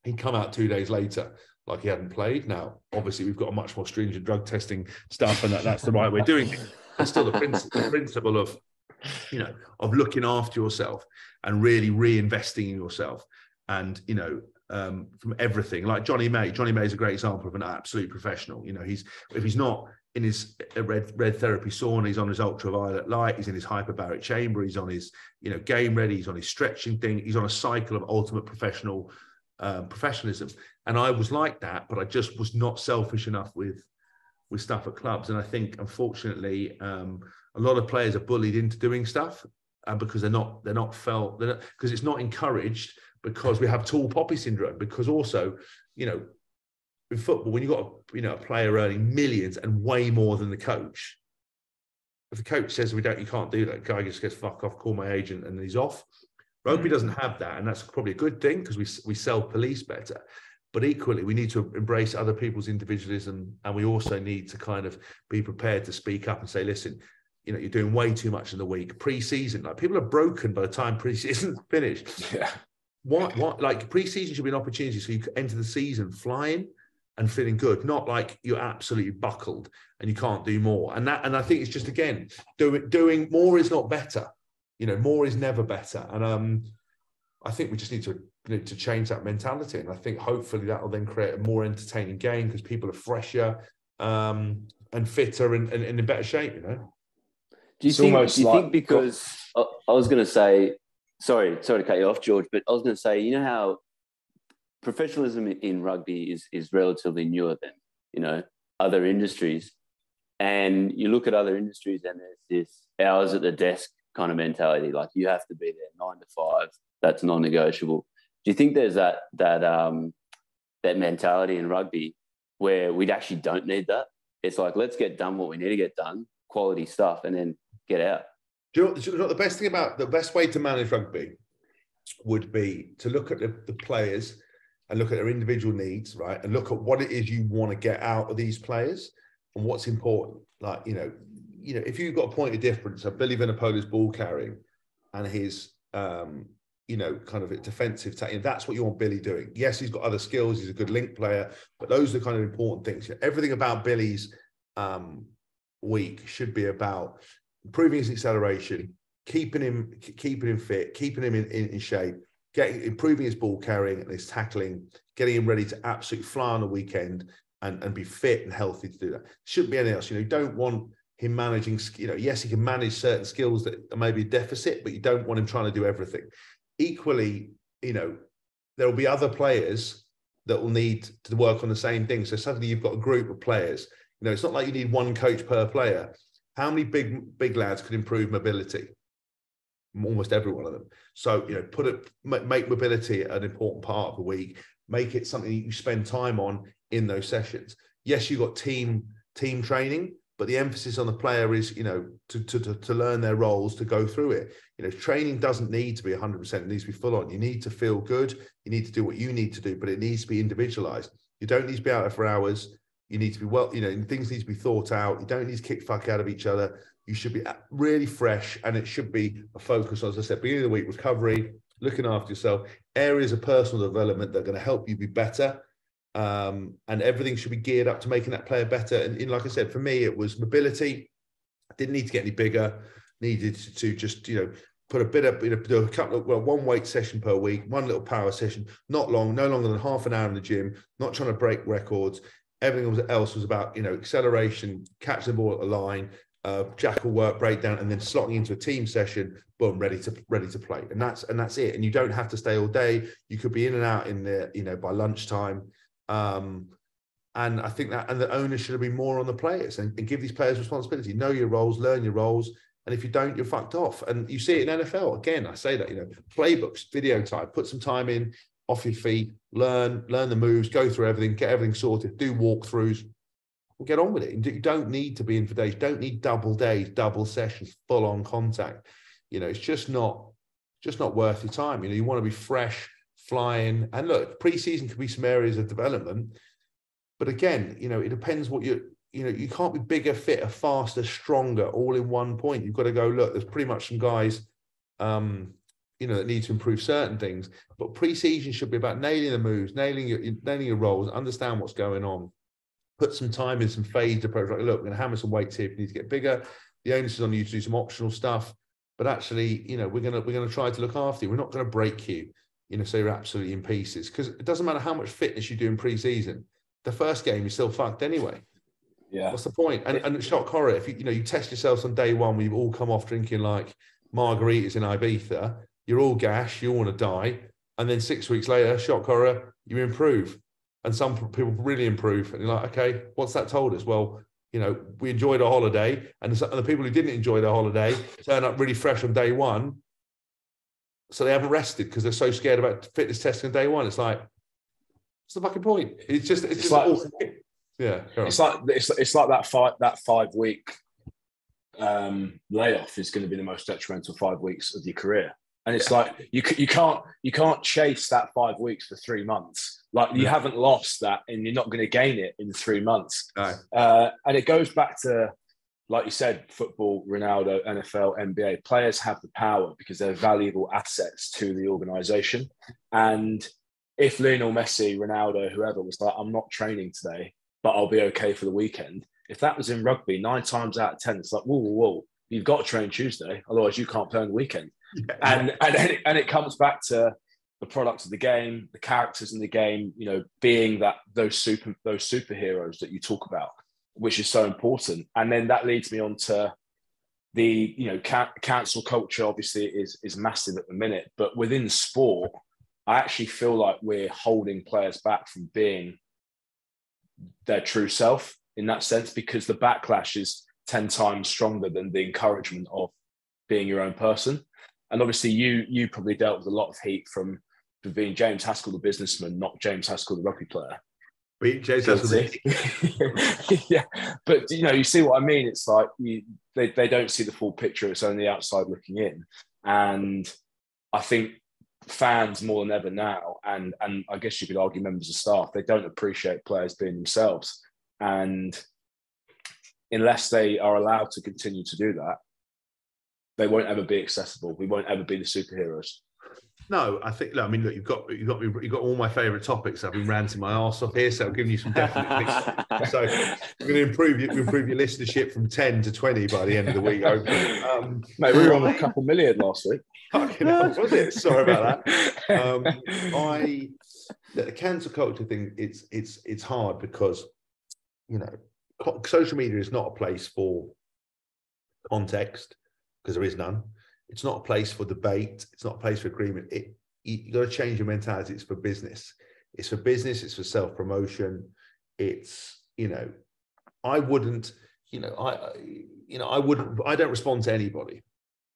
He'd come out 2 days later like he hadn't played. Now, obviously, we've got a much more stringent drug testing stuff, and that's the right way of doing it. But still, the principle of, of looking after yourself and really reinvesting in yourself, and from everything. Like Johnny May is a great example of an absolute professional. If he's not in his red therapy sauna, he's on his ultraviolet light, he's in his hyperbaric chamber, he's on his, game ready, he's on his stretching thing, he's on a cycle of ultimate professionalism. And I was like that, but I just was not selfish enough with stuff at clubs. And I think, unfortunately, a lot of players are bullied into doing stuff because because it's not encouraged, because we have tall poppy syndrome, because also, in football, when you've got a player earning millions and way more than the coach, if the coach says you can't do that, the guy just gets fuck off, call my agent, and he's off. Rugby doesn't have that, and that's probably a good thing because we self-police better. But equally, we need to embrace other people's individualism, and we also need to kind of be prepared to speak up and say, listen, you're doing way too much in the week. Pre-season, like, people are broken by the time pre-season's finished. Yeah. What like pre-season should be an opportunity so you can enter the season flying and feeling good, not like you're absolutely buckled and you can't do more. And I think it's just, again, doing more is not better. More is never better. And I think we just need to change that mentality. And I think hopefully that will then create a more entertaining game because people are fresher and fitter and in better shape. Do you think because I was going to say, sorry to cut you off, George, but I was going to say, how professionalism in rugby is relatively newer than, other industries. And you look at other industries and there's this hours at the desk kind of mentality, like you have to be there 9 to 5. That's non-negotiable. Do you think there's that mentality in rugby where we actually don't need that? It's like, let's get done what we need to get done, quality stuff, and then get out. Do you know the best way to manage rugby would be to look at the players and look at their individual needs, right? And look at what it is you want to get out of these players and what's important. Like, if you've got a point of difference, so Billy Vanapoli's ball carrying and his, kind of a defensive tactic, that's what you want Billy doing. Yes, he's got other skills. He's a good link player, but those are the kind of important things. Everything about Billy's week should be about improving his acceleration, keeping him fit, keeping him in shape, improving his ball carrying and his tackling, getting him ready to absolutely fly on the weekend and be fit and healthy to do that. Shouldn't be anything else. You don't want him managing, yes, he can manage certain skills that are maybe a deficit, but you don't want him trying to do everything. Equally, there will be other players that will need to work on the same thing. So suddenly you've got a group of players. It's not like you need one coach per player. How many big lads could improve mobility? Almost every one of them. So, make mobility an important part of the week. Make it something you spend time on in those sessions. Yes, you've got team training, but the emphasis on the player is, to learn their roles, to go through it. Training doesn't need to be 100%. It needs to be full on. You need to feel good. You need to do what you need to do, but it needs to be individualized. You don't need to be out there for hours. You need to be things need to be thought out. You don't need to kick fuck out of each other. You should be really fresh, and it should be a focus, as I said, beginning of the week, recovery, looking after yourself, areas of personal development that are going to help you be better. And everything should be geared up to making that player better. And like I said, for me, it was mobility. I didn't need to get any bigger, needed to just, put a bit of, do a couple of, one weight session per week, one little power session, not long, no longer than half an hour in the gym, not trying to break records. Everything else was about, acceleration, catch the ball at the line, jackal work, breakdown, and then slotting into a team session, boom, ready to play. And that's it. And you don't have to stay all day. You could be in and out in there, by lunchtime. And I think that, and the owners should have been more on the players and give these players responsibility. Know your roles, learn your roles. And if you don't, you're fucked off. And you see it in NFL. Again, I say that, playbooks, video time, put some time in, off your feet, learn the moves, go through everything, get everything sorted, do walkthroughs, and get on with it. You don't need to be in for days. You don't need double days, double sessions, full on contact. It's just not worth your time. You want to be fresh, flying. And look, pre-season could be some areas of development. But again, it depends what you can't be bigger, fitter, faster, stronger, all in one point. You've got to go, look, there's pretty much some guys, that need to improve certain things. But pre-season should be about nailing the moves, nailing your roles, understand what's going on. Put some time in, some phased approach. Like, look, we're going to hammer some weights here if you need to get bigger. The onus is on you to do some optional stuff. But actually, we're going to try to look after you. We're not going to break you, so you're absolutely in pieces. Because it doesn't matter how much fitness you do in pre-season. The first game, you're still fucked anyway. Yeah. What's the point? And shock horror, if you test yourselves on day one, we've all come off drinking like margaritas in Ibiza, you're all gash, you all want to die. And then 6 weeks later, shock horror, you improve. And some people really improve. And you're like, okay, what's that told us? Well, we enjoyed our holiday. And the people who didn't enjoy their holiday turn up really fresh on day one. So they haven't rested because they're so scared about fitness testing on day one. It's like, what's the fucking point? It's just like, awesome. Yeah. It's like that 5 week layoff is going to be the most detrimental 5 weeks of your career. And it's like you can't chase that 5 weeks for 3 months. Like you haven't lost that, and you're not going to gain it in 3 months. No. And it goes back to, like you said, football, Ronaldo, NFL, NBA. Players have the power because they're valuable assets to the organization. And if Lionel Messi, Ronaldo, whoever was like, I'm not training today, but I'll be okay for the weekend. If that was in rugby, 9 times out of 10, it's like, whoa, you've got to train Tuesday, otherwise you can't play on the weekend. Yeah. And it comes back to the products of the game, the characters in the game, being those superheroes that you talk about, which is so important. And then that leads me on to the cancel culture. Obviously is massive at the minute, but within sport, I actually feel like we're holding players back from being their true self in that sense, because the backlash is 10 times stronger than the encouragement of being your own person. And obviously you probably dealt with a lot of heat from being James Haskell, the businessman, not James Haskell, the rugby player. James Haskell. Yeah, but you see what I mean? It's like they don't see the full picture. It's only the outside looking in. And I think fans more than ever now, and I guess you could argue members of staff, they don't appreciate players being themselves. And unless they are allowed to continue to do that, they won't ever be accessible. We won't ever be the superheroes. No, I think. I mean, look, you've got all my favourite topics. I've been ranting my arse off here, so I'm giving you some definite things. So I'm going to improve your listenership from 10 to 20 by the end of the week. Mate, we were on a couple million last week. Was it? Sorry about that. The cancel culture thing. It's hard because social media is not a place for context, because there is none. It's not a place for debate. It's not a place for agreement. You got to change your mentality. It's for business. It's for business. It's for self-promotion. It's, I wouldn't, I don't respond to anybody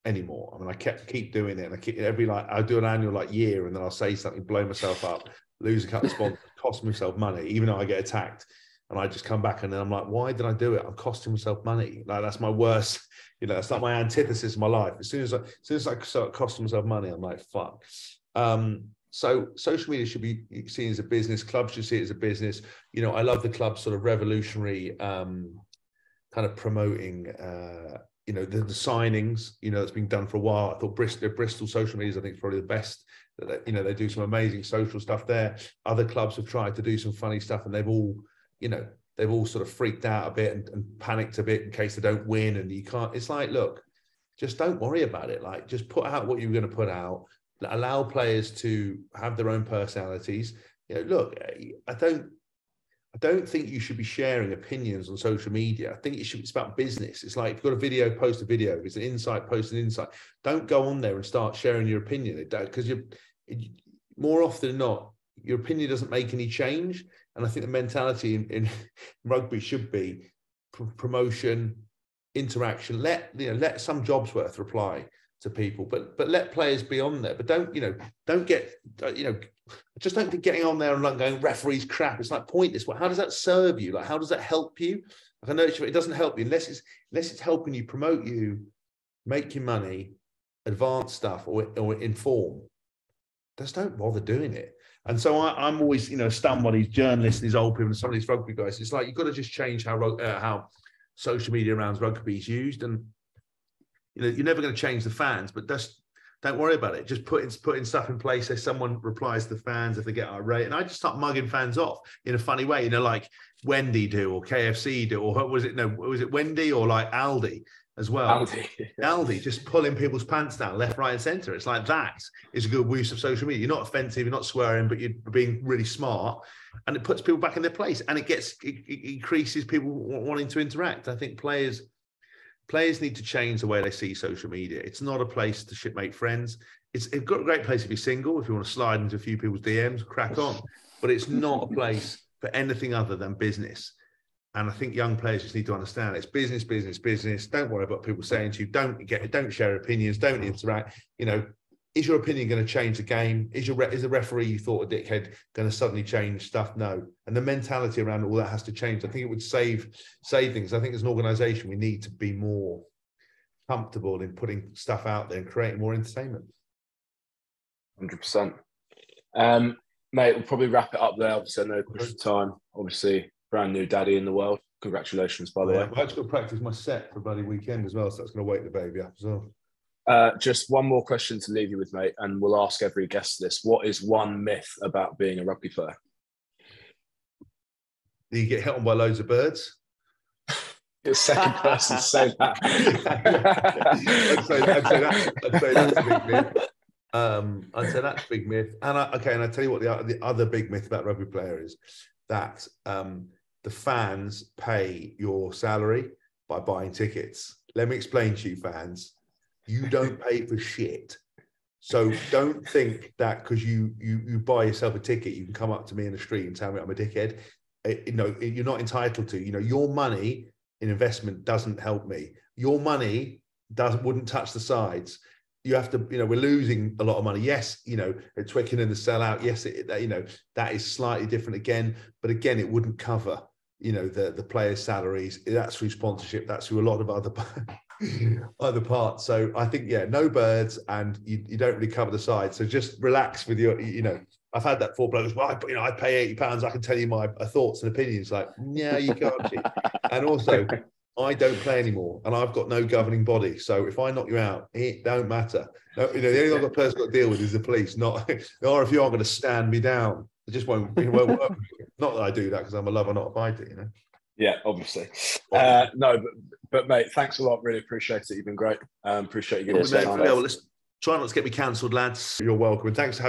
anymore. I mean, I keep doing it. And I'll do an annual year, and then I'll say something, blow myself up, lose a couple of sponsors, cost myself money, even though I get attacked. And I just come back, and then I'm like, why did I do it? I'm costing myself money. Like, that's my worst, that's like my antithesis of my life. As soon as I start costing myself money, I'm like, fuck. So social media should be seen as a business. Clubs should see it as a business. I love the club's sort of revolutionary kind of promoting, the signings, that's been done for a while. I thought Bristol social media, I think, is probably the best. They do some amazing social stuff there. Other clubs have tried to do some funny stuff, and they've all sort of freaked out a bit and panicked a bit in case they don't win. And you can't, it's like, look, just don't worry about it. Like, just put out what you're going to put out, allow players to have their own personalities. Look, I don't think you should be sharing opinions on social media. I think it's about business. It's like, if you've got a video, post a video. If it's an insight, post an insight. Don't go on there and start sharing your opinion, because more often than not, your opinion doesn't make any change. And I think the mentality in rugby should be promotion, interaction. Let some jobs worth reply to people, but let players be on there. But don't get, just don't be getting on there and like going, referees crap. It's like pointless. Well, how does that serve you? Like, how does that help you? Like, I know it doesn't help you unless it's helping you, promote you, make you money, advance stuff, or inform. Just don't bother doing it. And so I'm always, stunned by these journalists, these old people, and some of these rugby guys. It's like, you've got to just change how social media around rugby is used. And, you're never going to change the fans, but just don't worry about it. Just putting stuff in place. If someone replies to the fans, if they get irate, and I just start mugging fans off in a funny way, like Wendy do, or KFC do, or was it Wendy or like Aldi? as well. Aldi just pulling people's pants down left, right, and centre. It's like that is a good use of social media. You're not offensive, you're not swearing, but you're being really smart, and it puts people back in their place, and it increases people wanting to interact. I think players need to change the way they see social media. It's not a place to shipmate friends. It's a great place if you're single, if you want to slide into a few people's DMs, crack on. But it's not a place for anything other than business. And I think young players just need to understand it's business, business, business. Don't worry about people saying to you, don't share opinions, don't interact. You know, is your opinion going to change the game? Is the referee you thought a dickhead going to suddenly change stuff? No. And the mentality around all that has to change. I think it would save things. I think as an organisation, we need to be more comfortable in putting stuff out there and creating more entertainment. 100%. Mate, we'll probably wrap it up there. Obviously, I know push the time. Obviously, brand new daddy in the world. Congratulations, by the way. I've actually got to practice my set for bloody weekend as well, so that's going to wake the baby up as well. Just one more question to leave you with, mate, and we'll ask every guest this. What is one myth about being a rugby player? Do you get hit on by loads of birds? The second person to say that. I'd say that's a big myth. I'd say that's a big myth. And I tell you what the other big myth about rugby player is that the fans pay your salary by buying tickets. Let me explain to you, fans. You don't pay for shit. So don't think that because you buy yourself a ticket, you can come up to me in the street and tell me I'm a dickhead. You're not entitled to. Your money in investment doesn't help me. Your money wouldn't touch the sides. You have to, we're losing a lot of money. Yes, at Twickenham and the sellout. Yes, that is slightly different again. But again, it wouldn't cover, the players' salaries. That's through sponsorship. That's through a lot of other parts. So I think, no birds, and you don't really cover the sides. So just relax with your, I've had that for blokes. Well, I pay £80. I can tell you my thoughts and opinions. Like, yeah, you can't. And also, I don't play anymore, and I've got no governing body. So if I knock you out, it don't matter. No, the only other person I've got to deal with is the police. Not, or if you are going to stand me down, it just won't work. Not that I do that because I'm a lover, not a fighter. Yeah, obviously. No, but mate, thanks a lot. Really appreciate it. You've been great. Appreciate you giving us time. Let's try not to get me cancelled, lads. You're welcome. And thanks for having